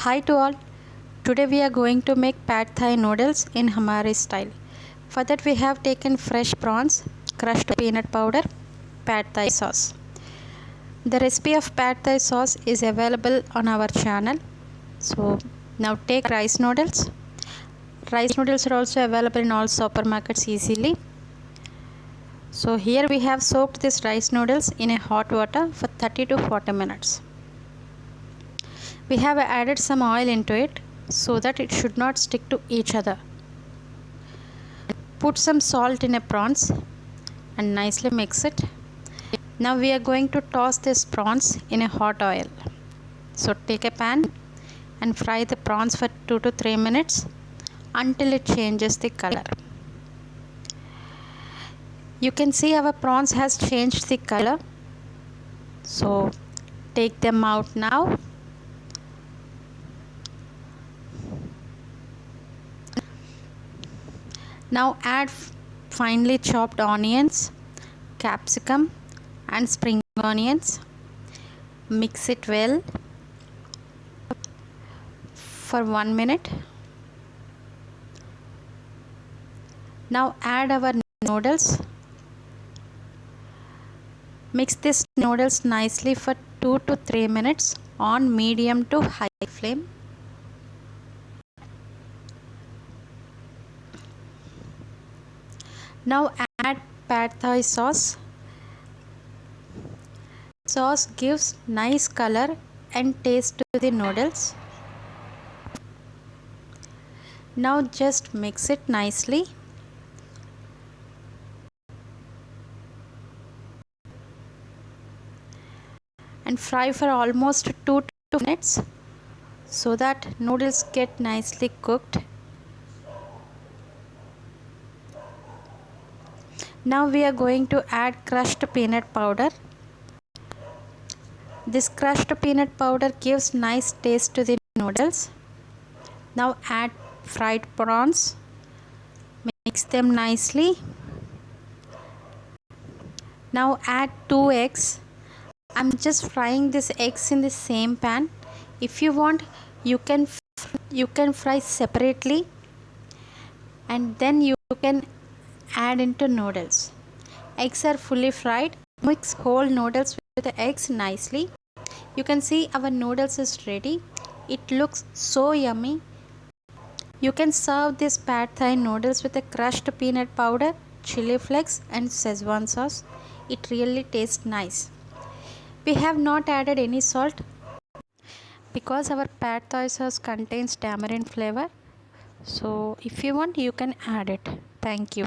Hi to all. Today we are going to make pad thai noodles in Hamare style. For that we have taken fresh prawns, crushed peanut powder, pad thai sauce. The recipe of pad thai sauce is available on our channel. So now take rice noodles. Rice noodles are also available in all supermarkets easily. So here we have soaked these rice noodles in a hot water for 30 to 40 minutes. We have added some oil into it so that it should not stick to each other. Put some salt in a prawns and nicely mix it. Now we are going to toss these prawns in a hot oil. So take a pan and fry the prawns for 2 to 3 minutes until it changes the color. You can see our prawns has changed the color. So take them out now. Now add finely chopped onions, capsicum and spring onions. Mix it well for 1 minute. Now add our noodles. Mix these noodles nicely for 2 to 3 minutes on medium to high flame. Now add pad thai sauce. Sauce gives nice color and taste to the noodles. Now just mix it nicely. And fry for almost 2 to 2 minutes so that noodles get nicely cooked. Now we are going to add crushed peanut powder. This crushed peanut powder gives nice taste to the noodles. Now add fried prawns. Mix them nicely. Now add 2 eggs. I'm just frying these eggs in the same pan. If you want, you can fry separately and then you can add into noodles. Eggs are fully fried. Mix whole noodles with the eggs nicely. You can see our noodles is ready. It looks so yummy. You can serve this pad thai noodles with a crushed peanut powder, chili flakes and Szechuan sauce. It really tastes nice. We have not added any salt because our pad thai sauce contains tamarind flavor. So if you want, you can add it. Thank you.